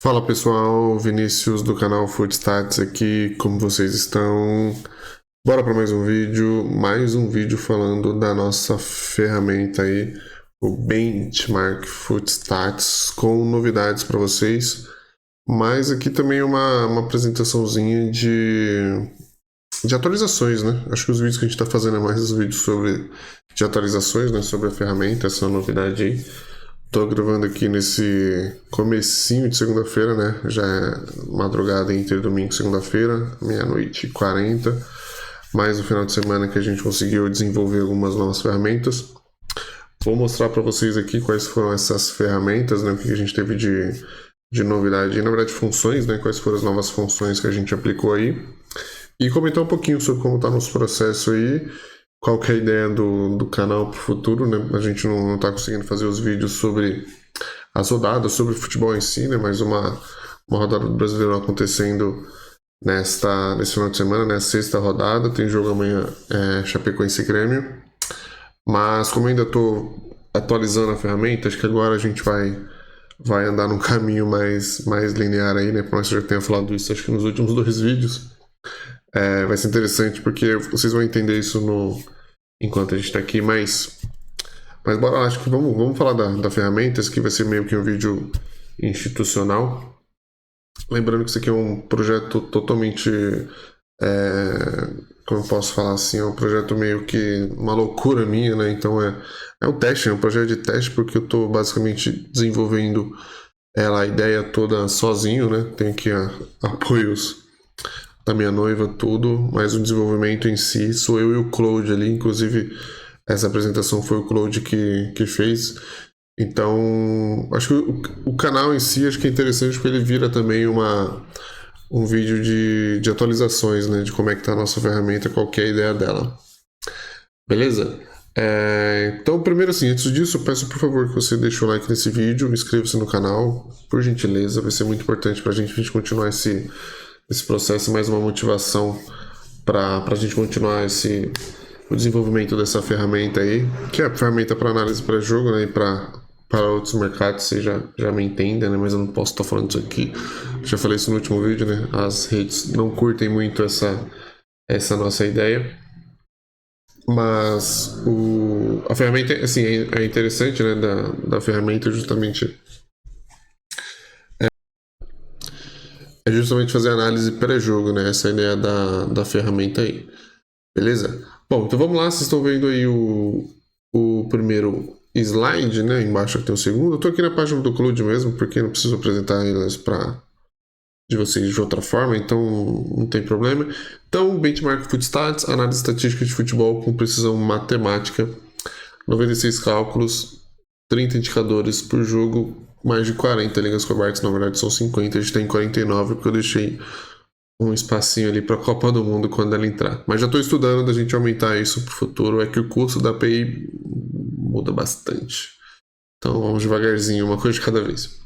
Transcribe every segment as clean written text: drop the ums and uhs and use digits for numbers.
Fala pessoal, Vinícius do canal Footstats aqui, como vocês estão? Bora para mais um vídeo falando da nossa ferramenta aí, o Benchmark Footstats, com novidades para vocês, mas aqui também uma apresentaçãozinha de atualizações, né? Acho que os vídeos que a gente está fazendo é mais os vídeos de atualizações, né? Sobre a ferramenta, essa novidade aí. Tô gravando aqui nesse comecinho de segunda-feira, né? Já é madrugada entre domingo e segunda-feira, meia-noite e 40. Mais um final de semana que a gente conseguiu desenvolver algumas novas ferramentas. Vou mostrar para vocês aqui quais foram essas ferramentas, né? O que a gente teve de novidade. E, na verdade, funções, né? Quais foram as novas funções que a gente aplicou aí. E comentar um pouquinho sobre como está nosso processo aí. Qual que é a ideia do canal para o futuro, né? A gente não está conseguindo fazer os vídeos sobre as rodadas, sobre o futebol em si, né? Mas uma rodada do Brasileiro acontecendo nesse final de semana, né? Sexta rodada, tem jogo amanhã, Chapecoense e Grêmio. Mas como ainda estou atualizando a ferramenta, acho que agora a gente vai andar num caminho mais linear aí, né? Por mais que eu já tenha falado isso, acho que nos últimos 2 vídeos. Vai ser interessante porque vocês vão entender isso enquanto a gente está aqui, mas bora lá, acho que vamos falar da ferramenta. Esse aqui vai ser meio que um vídeo institucional. Lembrando que isso aqui é um projeto totalmente, como eu posso falar assim, é um projeto meio que uma loucura minha, né? Então é um teste, é um projeto de teste, porque eu estou basicamente desenvolvendo a ideia toda sozinho, né? Tenho aqui apoios da minha noiva, tudo, mas o desenvolvimento em si sou eu e o Claude ali. Inclusive essa apresentação foi o Claude que fez. Então acho que o canal em si acho que é interessante porque ele vira também um vídeo de atualizações, né, de como é que tá a nossa ferramenta, qual que é a ideia dela. Beleza? Então, primeiro assim, antes disso, eu peço por favor que você deixe o like nesse vídeo, inscreva-se no canal, por gentileza, vai ser muito importante pra gente continuar esse processo, mais uma motivação para a gente continuar o desenvolvimento dessa ferramenta aí, que é a ferramenta para análise pré-jogo, né, e para outros mercados. Você já me entendem, né, mas eu não posso estar falando isso aqui. Já falei isso no último vídeo, né, as redes não curtem muito essa nossa ideia, mas a ferramenta, assim, é interessante, né, da ferramenta justamente fazer análise pré-jogo, né? Essa é a ideia da ferramenta aí. Beleza? Bom, então vamos lá. Vocês estão vendo aí o primeiro slide, né? Embaixo aqui tem o segundo. Eu tô aqui na página do Claude mesmo, porque não preciso apresentar elas de vocês de outra forma, então não tem problema. Então, Benchmark Footstats, análise estatística de futebol com precisão matemática, 96 cálculos, 30 indicadores por jogo, mais de 40 linhas cobertas, na verdade são 50, a gente tem 49 porque eu deixei um espacinho ali para a Copa do Mundo quando ela entrar. Mas já estou estudando da gente aumentar isso para o futuro, é que o custo da API muda bastante. Então vamos devagarzinho, uma coisa de cada vez.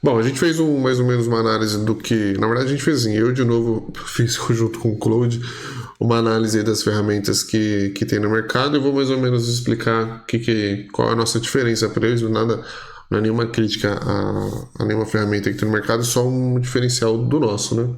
Bom, a gente fez mais ou menos uma análise do que... Na verdade a gente fez assim, eu de novo fiz junto com o Claude uma análise das ferramentas que tem no mercado. Eu vou mais ou menos explicar qual é a nossa diferença para eles. Nada, não é nenhuma crítica a nenhuma ferramenta que tem no mercado, só um diferencial do nosso, né?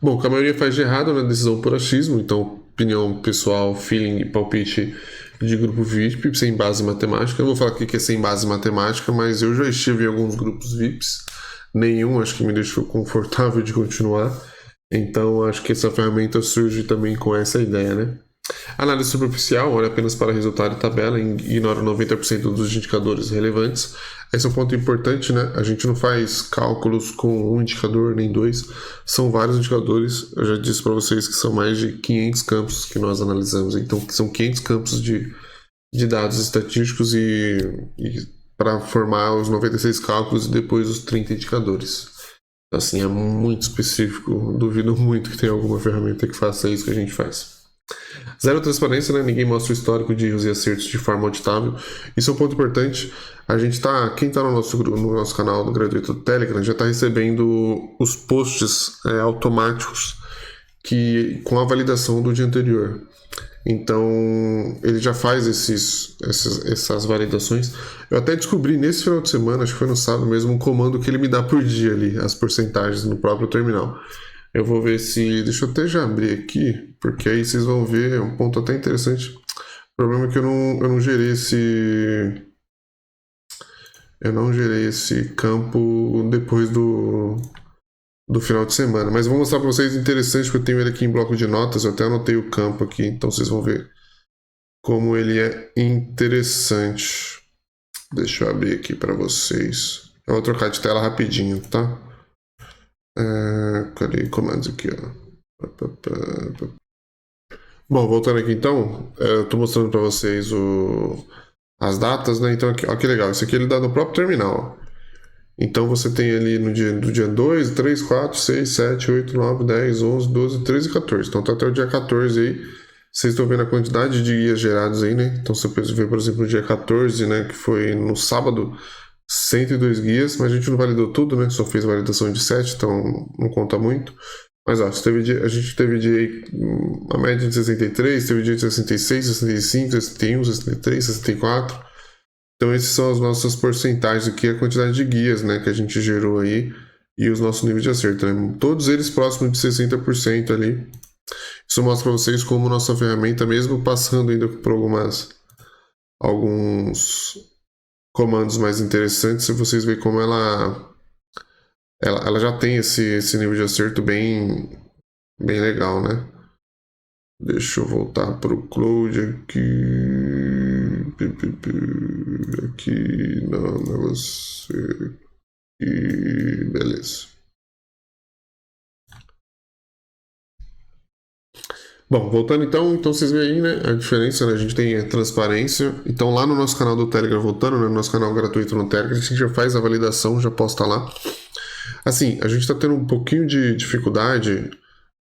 Bom, o que a maioria faz de errado na decisão por achismo, então opinião pessoal, feeling e palpite de grupo VIP sem base matemática. Eu não vou falar aqui que é sem base matemática, mas eu já estive em alguns grupos VIPs, nenhum acho que me deixou confortável de continuar. Então acho que essa ferramenta surge também com essa ideia, né? Análise superficial, olha apenas para resultado e tabela, ignora 90% dos indicadores relevantes. Esse é um ponto importante, né? A gente não faz cálculos com um indicador nem dois, são vários indicadores. Eu já disse para vocês que são mais de 500 campos que nós analisamos, então são 500 campos de dados estatísticos e para formar os 96 cálculos e depois os 30 indicadores. Assim, é muito específico, duvido muito que tenha alguma ferramenta que faça isso que a gente faz. Zero transparência, né? Ninguém mostra o histórico de erros e acertos de forma auditável. Isso é um ponto importante. Quem está no nosso canal do gratuito do Telegram já está recebendo os posts automáticos com a validação do dia anterior. Então, ele já faz essas validações. Eu até descobri nesse final de semana, acho que foi no sábado mesmo, um comando que ele me dá por dia ali, as porcentagens no próprio terminal. Eu vou ver se. Deixa eu até já abrir aqui, porque aí vocês vão ver, é um ponto até interessante. O problema é que eu não gerei esse. Eu não gerei esse campo depois do final de semana. Mas eu vou mostrar para vocês interessante, porque eu tenho ele aqui em bloco de notas. Eu até anotei o campo aqui, então vocês vão ver como ele é interessante. Deixa eu abrir aqui para vocês. Eu vou trocar de tela rapidinho, tá? Cadê comandos aqui, ó? Bom, voltando aqui então, eu tô mostrando para vocês as datas, né? Então, aqui, ó, que legal. Isso aqui ele dá no próprio terminal, ó. Então você tem ali do dia 2, 3, 4, 6, 7, 8, 9, 10, 11, 12, 13 e 14. Então tá até o dia 14 aí. Vocês estão vendo a quantidade de guias gerados aí, né? Então você pode ver, por exemplo, no dia 14, né? Que foi no sábado, 102 guias, mas a gente não validou tudo, né? Só fez validação de 7, então não conta muito. Mas ó, a gente teve dia aí, a média de 63, teve dia de 66, 65, 61, 63, 64. Então esses são as nossas porcentagens aqui, a quantidade de guias, né, que a gente gerou aí e os nossos níveis de acerto, né? Todos eles próximos de 60% ali. Isso mostra para vocês como nossa ferramenta, mesmo passando ainda por alguns comandos mais interessantes, se vocês verem como ela já tem esse nível de acerto bem legal, né? Deixa eu voltar para o Cloud aqui. Aqui, não é você. E beleza. Bom, voltando então vocês veem aí, né, a diferença, né, a gente tem a transparência. Então lá no nosso canal do Telegram, voltando, né, no nosso canal gratuito no Telegram, a gente já faz a validação, já posta lá. Assim, a gente está tendo um pouquinho de dificuldade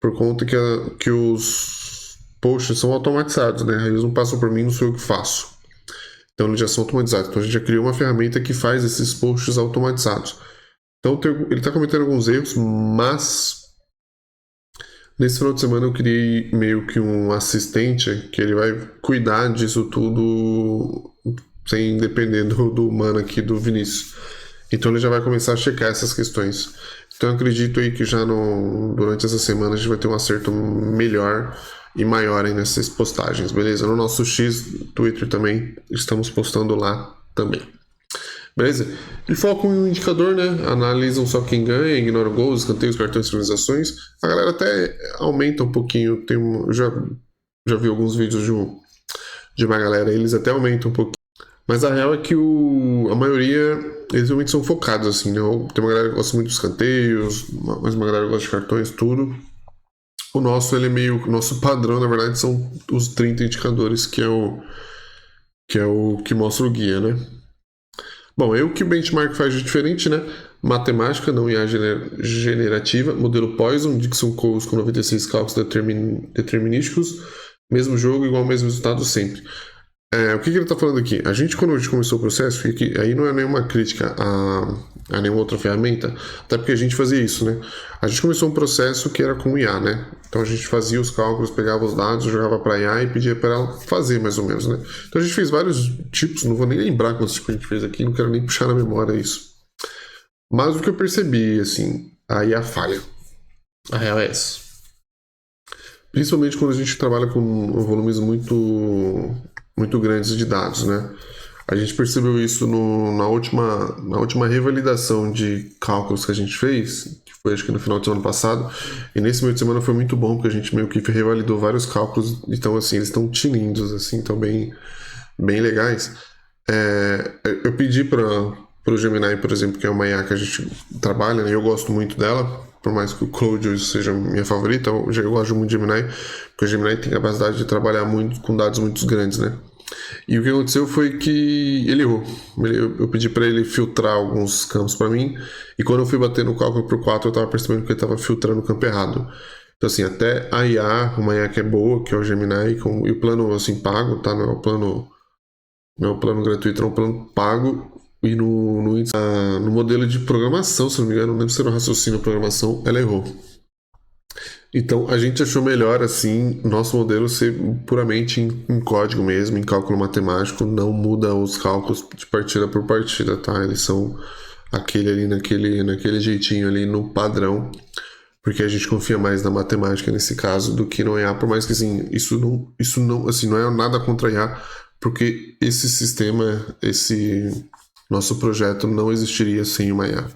por conta que os posts são automatizados, né, eles não passam por mim, não sou eu que faço. Então eles já são automatizados. Então a gente já criou uma ferramenta que faz esses posts automatizados. Então ele está cometendo alguns erros, mas nesse final de semana eu criei meio que um assistente que ele vai cuidar disso tudo sem depender do humano aqui, do Vinícius. Então ele já vai começar a checar essas questões. Então eu acredito aí que já durante essa semana a gente vai ter um acerto melhor e maior aí nessas postagens, beleza? No nosso X Twitter também estamos postando lá também. Beleza? E focam em um indicador, né? Analisam só quem ganha, ignoram gols, escanteios, cartões, finalizações. A galera até aumenta um pouquinho. Já vi alguns vídeos de uma galera, eles até aumentam um pouquinho. Mas a real é que a maioria, eles realmente são focados, assim, né? Tem uma galera que gosta muito dos escanteios, mas uma galera que gosta de cartões, tudo. O nosso, ele é meio... O nosso padrão, na verdade, são os 30 indicadores, que é o que mostra o guia, né? Bom, aí o que o benchmark faz de diferente, né? Matemática, não IA generativa, modelo Poisson, Dixon Coles com 96 cálculos determinísticos, mesmo jogo, igual ao mesmo resultado sempre. O que ele está falando aqui? Quando a gente começou o processo, e aí não é nenhuma crítica a nenhuma outra ferramenta, até porque a gente fazia isso, né? A gente começou um processo que era com IA, né? Então a gente fazia os cálculos, pegava os dados, jogava para IA e pedia para ela fazer mais ou menos, né? Então a gente fez vários tipos, não vou nem lembrar quantos tipos a gente fez aqui, não quero nem puxar na memória isso. Mas o que eu percebi, assim, a IA falha. A real é essa. Principalmente quando a gente trabalha com volumes muito grandes de dados, né? A gente percebeu isso na última revalidação de cálculos que a gente fez, que foi acho que no final do ano passado, e nesse meio de semana foi muito bom, porque a gente meio que revalidou vários cálculos, então assim, eles estão tinindo, assim, estão bem legais. Eu pedi para o Gemini, por exemplo, que é uma IA que a gente trabalha, né? Eu gosto muito dela, por mais que o Claude seja minha favorita, eu gosto muito de Gemini, porque o Gemini tem capacidade de trabalhar muito com dados muito grandes, né? E o que aconteceu foi que ele errou. Eu pedi para ele filtrar alguns campos para mim, e quando eu fui bater no cálculo pro 4, eu estava percebendo que ele estava filtrando o campo errado. Então assim, até a IA, uma IA que é boa, que é o Gemini, e o plano assim pago, tá? Não é o plano gratuito, é um plano pago. E no modelo de programação, se não me engano, não lembro se era um raciocínio de programação, ela errou. Então a gente achou melhor assim nosso modelo ser puramente em código mesmo, em cálculo matemático, não muda os cálculos de partida por partida, tá? Eles são aquele ali naquele jeitinho ali no padrão, porque a gente confia mais na matemática nesse caso do que no IA, por mais que assim, isso não, assim, não é nada contra IA, porque esse sistema, esse nosso projeto não existiria sem uma IA.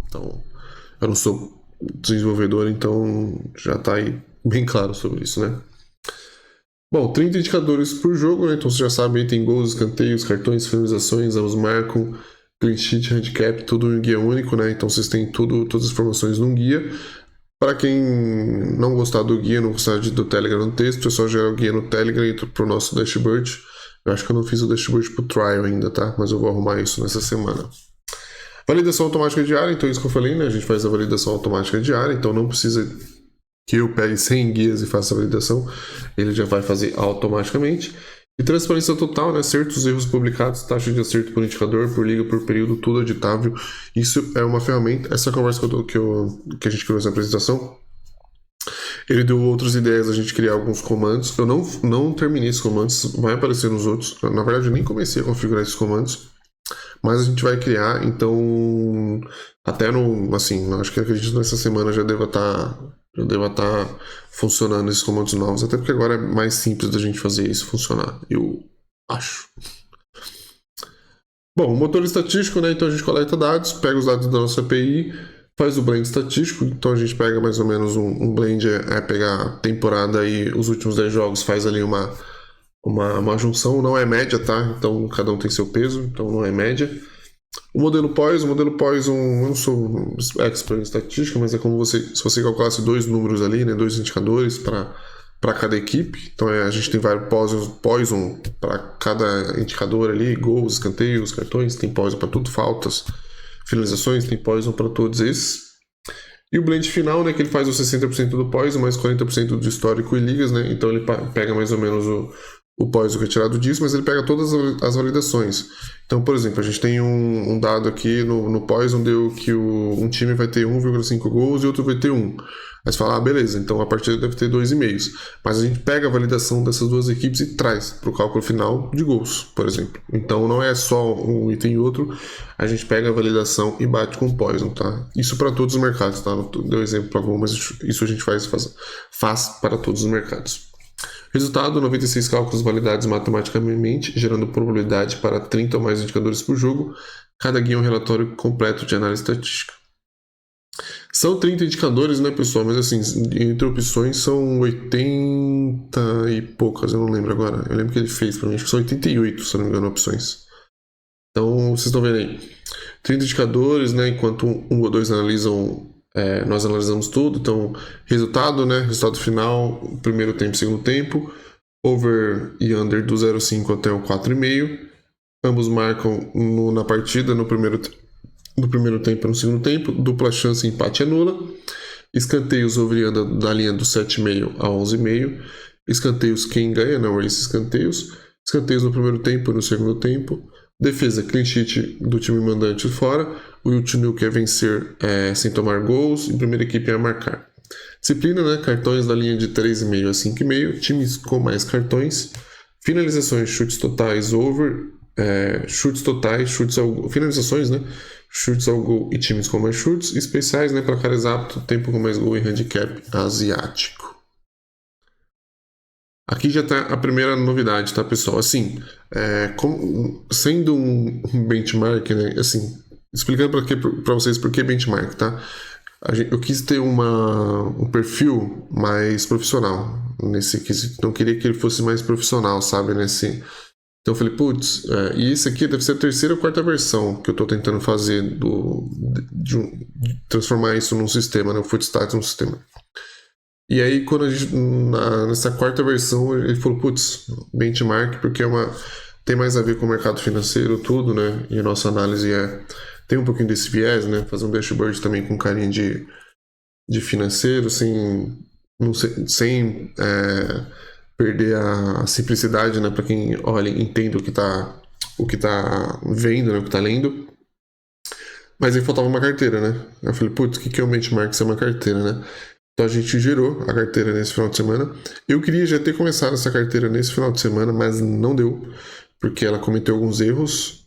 Então, eu não sou desenvolvedor, então já tá aí bem claro sobre isso, né? Bom, 30 indicadores por jogo, né? Então você já sabe, aí tem gols, escanteios, cartões, finalizações, ambos marcam, clean sheet, handicap, tudo em um guia único, né? Então vocês têm todas as informações num guia. Para quem não gostar do guia, não gostar do Telegram no texto, é só gerar o guia no Telegram e ir pro nosso dashboard. Eu acho que eu não fiz o dashboard pro trial ainda, tá? Mas eu vou arrumar isso nessa semana. Validação automática diária, então isso que eu falei, né? A gente faz a validação automática diária, então não precisa que eu pegue 100 guias e faça a validação, ele já vai fazer automaticamente. E transparência total, né? Certos erros publicados, taxa de acerto por indicador, por liga, por período, tudo editável. Isso é uma ferramenta. Essa conversa que a gente criou nessa apresentação, ele deu outras ideias, a gente criar alguns comandos. Eu não terminei esses comandos, vai aparecer nos outros. Na verdade, eu nem comecei a configurar esses comandos, mas a gente vai criar, então até no, assim, acho que acredito nessa semana já deva estar funcionando esses comandos novos, até porque agora é mais simples da gente fazer isso funcionar, eu acho. Bom, o motor estatístico, né? Então a gente coleta dados, pega os dados da nossa API, faz o blend estatístico, então a gente pega mais ou menos um blend, pegar a temporada e os últimos 10 jogos, faz ali uma junção, não é média, tá? Então cada um tem seu peso, então não é média. O modelo POIS, eu não sou expert em estatística, mas é como se você calculasse dois números ali, né, dois indicadores para cada equipe. Então a gente tem vários Poison para cada indicador ali, gols, escanteios, cartões, tem Poison para tudo, faltas, finalizações, tem Poison para todos esses. E o blend final, né, que ele faz os 60% do Poison, mais 40% do histórico e ligas, né? Então ele pega mais ou menos o Poison retirado disso, mas ele pega todas as validações. Então, por exemplo, a gente tem um dado aqui no Poison, deu que um time vai ter 1,5 gols e outro vai ter 1. Aí você fala, beleza, então a partida deve ter 2,5. Mas a gente pega a validação dessas duas equipes e traz para o cálculo final de gols, por exemplo. Então não é só um item e outro, a gente pega a validação e bate com o Poison, tá? Isso para todos os mercados, tá? Deu exemplo para algum, mas isso a gente faz para todos os mercados. Resultado, 96 cálculos validados matematicamente, gerando probabilidade para 30 ou mais indicadores por jogo. Cada guia é um relatório completo de análise estatística. São 30 indicadores, né, pessoal? Mas assim, entre opções são 80 e poucas, eu não lembro agora. Eu lembro que ele fez para mim, acho que são 88, se não me engano, opções. Então, vocês estão vendo aí. 30 indicadores, né, enquanto um ou dois analisam, nós analisamos tudo. Então, resultado, né, resultado final, primeiro tempo, segundo tempo, over e under do 0,5 até o 4,5. Ambos marcam na partida, no primeiro tempo e no segundo tempo. Dupla chance, empate é nula. Escanteios, over e under da linha do 7,5 a 11,5. Escanteios, quem ganha, não, esses escanteios. Escanteios no primeiro tempo e no segundo tempo. Defesa, clean sheet do time mandante fora. O último quer vencer sem tomar gols. E a primeira equipe é marcar. Disciplina, né? Cartões da linha de 3,5 a 5,5. Times com mais cartões. Finalizações, chutes totais, over. Chutes totais, finalizações, né? Chutes ao gol e times com mais chutes. Especiais, né? Placares apto, tempo com mais gol e handicap asiático. Aqui já está a primeira novidade, tá, pessoal? Assim, sendo um benchmark, né? Assim, explicando para vocês por que benchmark, tá? Eu quis ter um perfil mais profissional nesse quesito. Não queria que ele fosse mais profissional, sabe? Então eu falei, putz, e isso aqui deve ser a terceira ou quarta versão que eu estou tentando fazer de transformar isso num sistema, né? O Footstats num sistema. E aí, quando a gente, nessa quarta versão, ele falou, putz, benchmark, porque tem mais a ver com o mercado financeiro, tudo, né? E a nossa análise tem um pouquinho desse viés, né? Fazer um dashboard também com carinha de financeiro, sem perder a simplicidade, né? Para quem olha e entende o que tá vendo, né? O que tá lendo. Mas aí faltava uma carteira, né? Eu falei, putz, o que é um benchmark se é uma carteira, né? Então a gente gerou a carteira nesse final de semana. Eu queria já ter começado essa carteira nesse final de semana, mas não deu, porque ela cometeu alguns erros.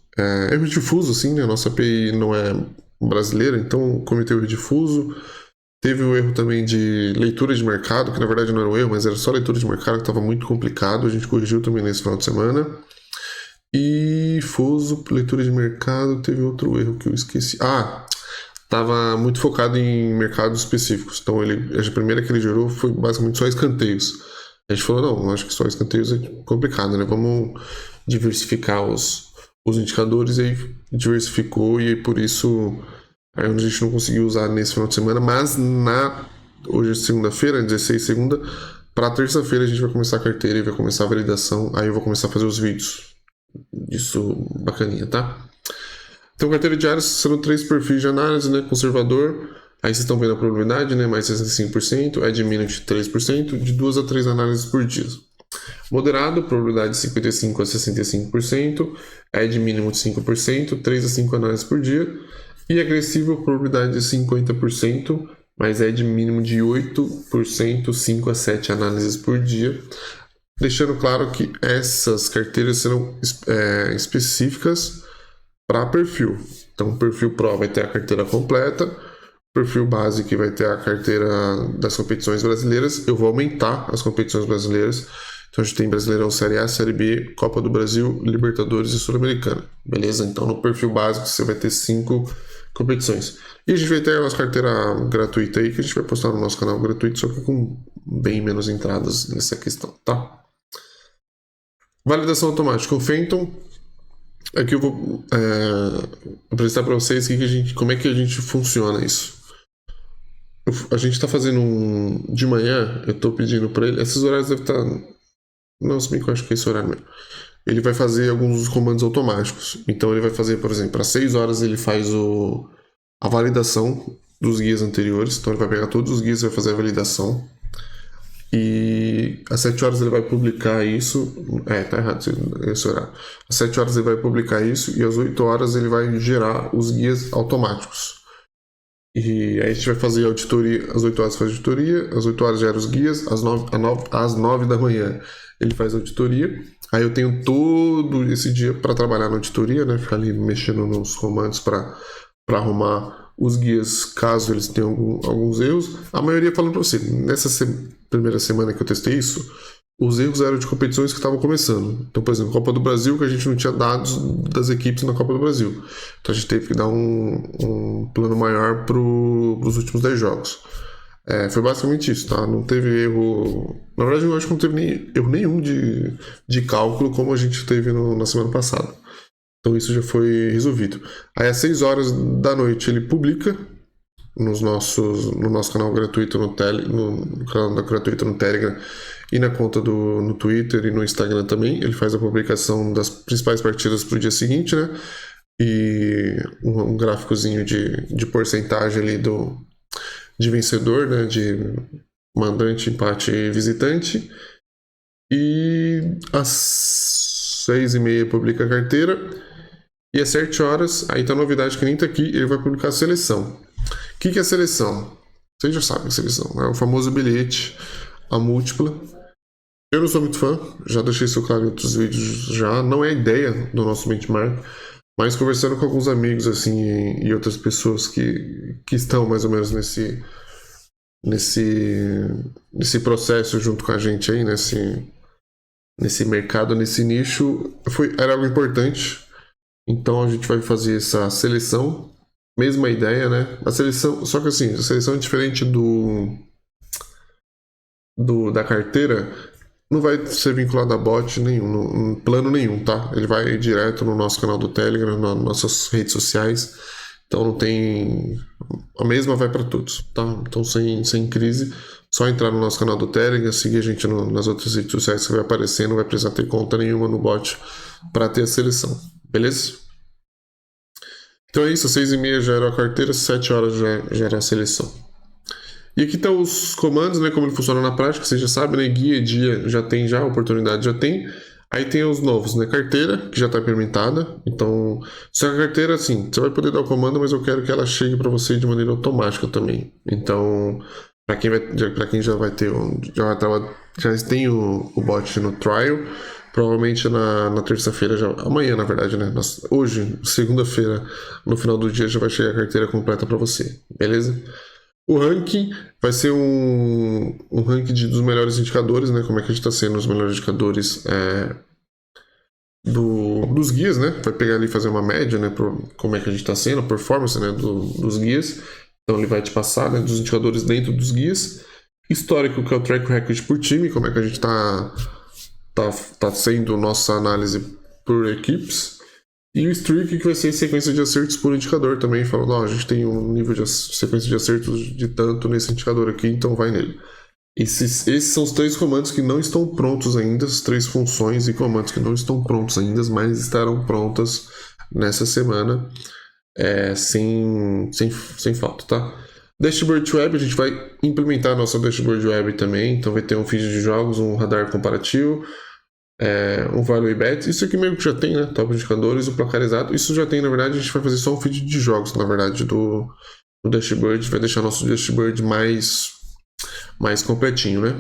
Erro difuso, assim, né? A nossa API não é brasileira, então cometeu erro difuso. Teve o erro também de leitura de mercado, que na verdade não era um erro, mas era só leitura de mercado, que estava muito complicado. A gente corrigiu também nesse final de semana. E Fuso, leitura de mercado, teve outro erro que eu esqueci. Estava muito focado em mercados específicos. Então a primeira que ele gerou foi basicamente só escanteios. A gente falou, não, acho que só escanteios é complicado, né? Vamos diversificar os indicadores, e aí diversificou, e aí por isso aí a gente não conseguiu usar nesse final de semana, mas hoje é segunda-feira, 16 segunda, para terça-feira a gente vai começar a carteira e vai começar a validação, aí eu vou começar a fazer os vídeos. Isso bacaninha, tá? Então, carteira diária são 3 perfis de análise, né? Conservador, aí vocês estão vendo a probabilidade, né? Mais 65%, Ad Minute 3%, de 2 a 3 análises por dia. Moderado, probabilidade de 55% a 65%, Ad mínimo de 5%, 3 a 5 análises por dia. E agressivo, probabilidade de 50%, mais Ad mínimo de 8%, 5 a 7 análises por dia. Deixando claro que essas carteiras serão específicas para perfil. Então, o perfil Pro vai ter a carteira completa, o perfil base que vai ter a carteira das competições brasileiras. Eu vou aumentar as competições brasileiras. Então, a gente tem Brasileirão Série A, Série B, Copa do Brasil, Libertadores e Sul-Americana. Beleza? Então, no perfil básico, você vai ter 5 competições. E a gente vai ter a nossa carteira gratuita aí, que a gente vai postar no nosso canal gratuito, só que com bem menos entradas nessa questão, tá? Validação automática. O Phantom. Aqui eu vou apresentar para vocês como é que a gente funciona isso. A gente está fazendo de manhã, eu estou pedindo para ele. Esses horários devem estar. Não, se bem que eu acho que é esse horário mesmo. Ele vai fazer alguns dos comandos automáticos. Então ele vai fazer, por exemplo, às 6 horas ele faz a validação dos guias anteriores. Então ele vai pegar todos os guias e vai fazer a validação. E às 7 horas ele vai publicar isso. Tá errado esse horário. Às 7 horas ele vai publicar isso e às 8 horas ele vai gerar os guias automáticos. E aí a gente vai fazer a auditoria. Às 8 horas faz a auditoria, às 8 horas gera os guias, às 9 da manhã ele faz a auditoria. Aí eu tenho todo esse dia para trabalhar na auditoria, né? Ficar ali mexendo nos comandos para arrumar os guias, caso eles tenham alguns erros. A maioria, falando para você, nessa primeira semana que eu testei isso, os erros eram de competições que estavam começando. Então, por exemplo, Copa do Brasil, que a gente não tinha dados das equipes na Copa do Brasil. Então a gente teve que dar um plano maior para os últimos 10 jogos. Foi basicamente isso, tá? Não teve erro. Na verdade, eu acho que não teve erro nenhum de cálculo, como a gente teve na semana passada. Então isso já foi resolvido. Aí às 6 horas da noite ele publica no nosso canal gratuito no canal gratuito no Telegram e na conta no Twitter e no Instagram também. Ele faz a publicação das principais partidas para o dia seguinte, né? E um gráficozinho de porcentagem ali de vencedor, né? De mandante, empate e visitante. E às 6h30 publica a carteira. E às 7 horas, aí tá a novidade que nem tá aqui, ele vai publicar a seleção. O que é a seleção? Vocês já sabem a seleção, é o famoso bilhete, a múltipla. Eu não sou muito fã, já deixei isso claro em outros vídeos já, não é a ideia do nosso benchmark, mas conversando com alguns amigos assim e outras pessoas que estão mais ou menos nesse processo junto com a gente aí, nesse mercado, nesse nicho, era algo importante. Então a gente vai fazer essa seleção, mesma ideia, né? A seleção, só que assim, a seleção é diferente da carteira, não vai ser vinculada a bot nenhum, plano nenhum, tá? Ele vai direto no nosso canal do Telegram, nas nossas redes sociais. Então não tem. A mesma vai para todos, tá? Então sem crise, só entrar no nosso canal do Telegram, seguir a gente nas outras redes sociais que vai aparecer, não vai precisar ter conta nenhuma no bot para ter a seleção. Beleza? Então é isso, às 6h30 já era a carteira, às 7 horas já era a seleção. E aqui estão os comandos, né, como ele funciona na prática, você já sabe, né, guia, dia já tem oportunidade já tem. Aí tem os novos, né, carteira, que já está implementada. Então, só que a carteira, assim, você vai poder dar o comando, mas eu quero que ela chegue para você de maneira automática também. Então, Para quem já vai ter já tem o bot no trial, provavelmente na terça-feira, amanhã na verdade, né? Hoje, segunda-feira, no final do dia já vai chegar a carteira completa para você, beleza? O ranking vai ser um ranking dos melhores indicadores, né? Como é que a gente está sendo os melhores indicadores dos guias, né? Vai pegar ali e fazer uma média, né? Como é que a gente está sendo, a performance, né? Dos guias. Então ele vai te passar, né, dos indicadores dentro dos guias. Histórico, que é o track record por time, como é que a gente tá sendo nossa análise por equipes. E o streak, que vai ser sequência de acertos por indicador também, falando, a gente tem um nível de sequência de acertos de tanto nesse indicador aqui, então vai nele. Esses são os 3 comandos que não estão prontos ainda, as 3 funções e comandos que não estão prontos ainda, mas estarão prontas nessa semana. Sem falta, tá? Dashboard Web, a gente vai implementar a nossa Dashboard Web também, então vai ter um feed de jogos, um radar comparativo, um Value Bet, isso aqui mesmo que já tem, né? Top indicadores, o placarizado, isso já tem, na verdade, a gente vai fazer só um feed de jogos, na verdade, do Dashboard, vai deixar nosso Dashboard mais completinho, né?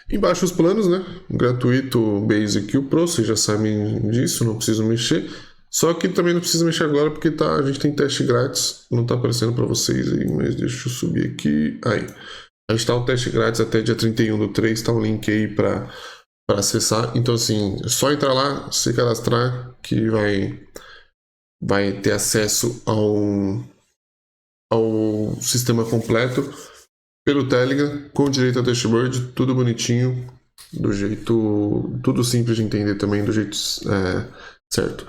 Embaixo os planos, né? Gratuito, Basic e o Pro, vocês já sabem disso, não preciso mexer. Só que também não precisa mexer agora porque a gente tem teste grátis, não está aparecendo para vocês aí, mas deixa eu subir aqui. Aí, a gente está o teste grátis até dia 31/3, está o link aí para acessar. Então assim, é só entrar lá, se cadastrar, que vai ter acesso ao sistema completo pelo Telegram, com direito a dashboard, tudo bonitinho, do jeito, tudo simples de entender também, do jeito certo.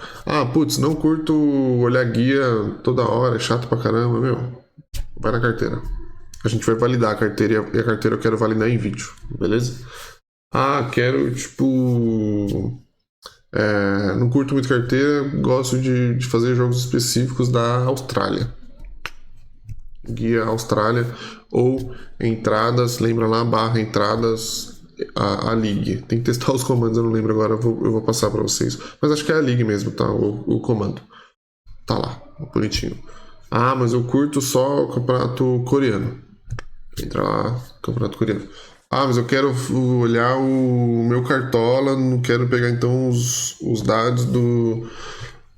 Putz, não curto olhar guia toda hora, é chato pra caramba, meu. Vai na carteira. A gente vai validar a carteira e a carteira eu quero validar em vídeo, beleza? Quero, não curto muito carteira, gosto de fazer jogos específicos da Austrália. Guia Austrália ou entradas, lembra lá, /entradas a League. Tem que testar os comandos, eu não lembro agora, eu vou passar para vocês. Mas acho que é a League mesmo, tá? O comando. Tá lá, bonitinho. Mas eu curto só o campeonato coreano. Entra lá, campeonato coreano. Mas eu quero olhar o meu cartola, não quero pegar então os dados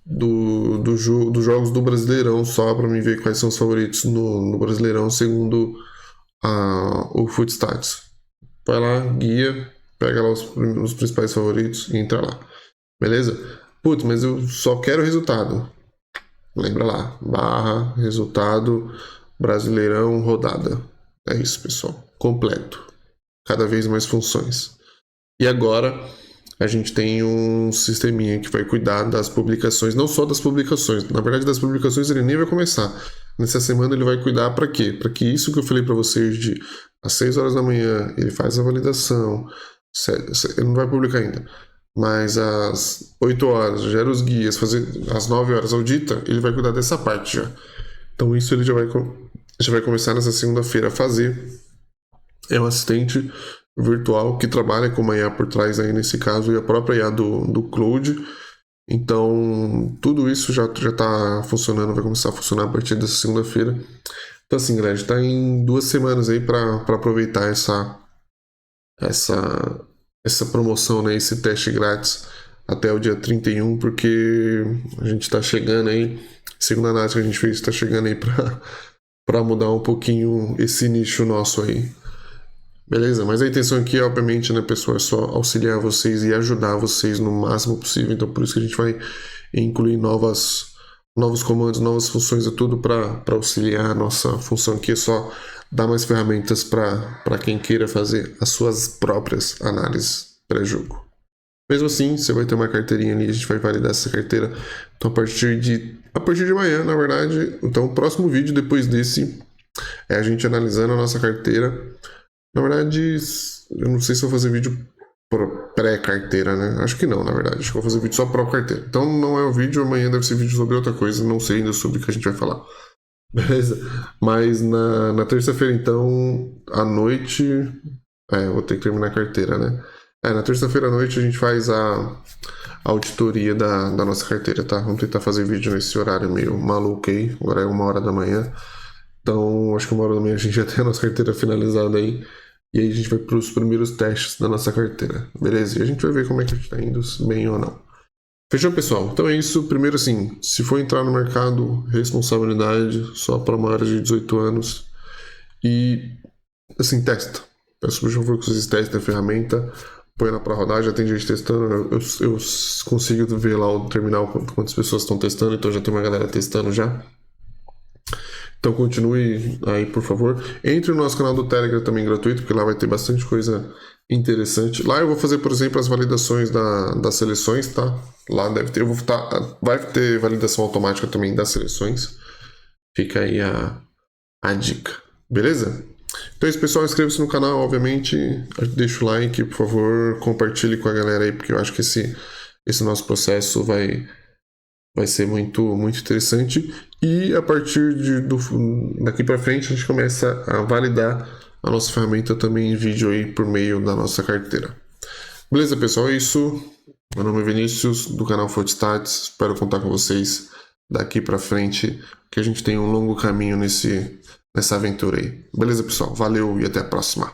dos jogos do Brasileirão só para me ver quais são os favoritos no Brasileirão segundo o Footstats. Vai lá, guia, pega lá os principais favoritos e entra lá. Beleza? Putz, mas eu só quero resultado. Lembra lá, resultado, Brasileirão, rodada. É isso, pessoal. Completo. Cada vez mais funções. E agora a gente tem um sisteminha que vai cuidar das publicações, não só das publicações. Na verdade, das publicações ele nem vai começar. Nessa semana ele vai cuidar para quê? Para que isso que eu falei para vocês de às 6 horas da manhã ele faz a validação, ele não vai publicar ainda, mas às 8 horas gera os guias, às 9 horas audita, ele vai cuidar dessa parte já. Então isso ele já vai começar nessa segunda-feira a fazer. É um assistente virtual que trabalha com uma IA por trás aí nesse caso e a própria IA do Cloud. Então tudo isso já está funcionando, vai começar a funcionar a partir dessa segunda-feira. Então assim, galera, a gente está em 2 semanas aí para aproveitar essa promoção, né, esse teste grátis até o dia 31, porque a gente está chegando aí, segundo a análise que a gente fez, está chegando aí para mudar um pouquinho esse nicho nosso aí. Beleza? Mas a intenção aqui, obviamente, né, pessoal, é só auxiliar vocês e ajudar vocês no máximo possível. Então, por isso que a gente vai incluir novos comandos, novas funções e tudo para auxiliar a nossa função aqui. É só dar mais ferramentas para quem queira fazer as suas próprias análises pré-jogo. Mesmo assim, você vai ter uma carteirinha ali, a gente vai validar essa carteira. Então, a partir de amanhã, na verdade, então o próximo vídeo depois desse é a gente analisando a nossa carteira. Na verdade, eu não sei se eu vou fazer vídeo pré-carteira, né? Acho que não, na verdade. Acho que eu vou fazer vídeo só pró-carteira. Então não é o vídeo, amanhã deve ser vídeo sobre outra coisa. Não sei ainda sobre o que a gente vai falar. Beleza? Mas na terça-feira, então, à noite... vou ter que terminar a carteira, né? Na terça-feira à noite a gente faz a auditoria da nossa carteira, tá? Vamos tentar fazer vídeo nesse horário meio maluco aí. Agora é 1h da manhã. Então, acho que 1h da manhã a gente já tem a nossa carteira finalizada aí. E aí a gente vai para os primeiros testes da nossa carteira, beleza? E a gente vai ver como é que a gente está indo, se bem ou não. Fechou, pessoal? Então é isso. Primeiro, assim, se for entrar no mercado, responsabilidade só para maiores de 18 anos. E, assim, testa. Peço por favor que vocês testem a ferramenta. Põe ela para rodar, já tem gente testando. Eu consigo ver lá o terminal quantas pessoas estão testando, então já tem uma galera testando já. Então continue aí, por favor. Entre no nosso canal do Telegram também gratuito, porque lá vai ter bastante coisa interessante. Lá eu vou fazer, por exemplo, as validações das seleções, tá? Lá deve ter, vai ter validação automática também das seleções. Fica aí a dica, beleza? Então é isso, pessoal. Inscreva-se no canal, obviamente. Deixa o like, por favor. Compartilhe com a galera aí, porque eu acho que esse nosso processo vai ser muito, muito interessante. E a partir daqui para frente, a gente começa a validar a nossa ferramenta também em vídeo aí por meio da nossa carteira. Beleza, pessoal? É isso. Meu nome é Vinícius, do canal Fortstats. Espero contar com vocês daqui para frente, que a gente tem um longo caminho nessa aventura aí. Beleza, pessoal? Valeu e até a próxima.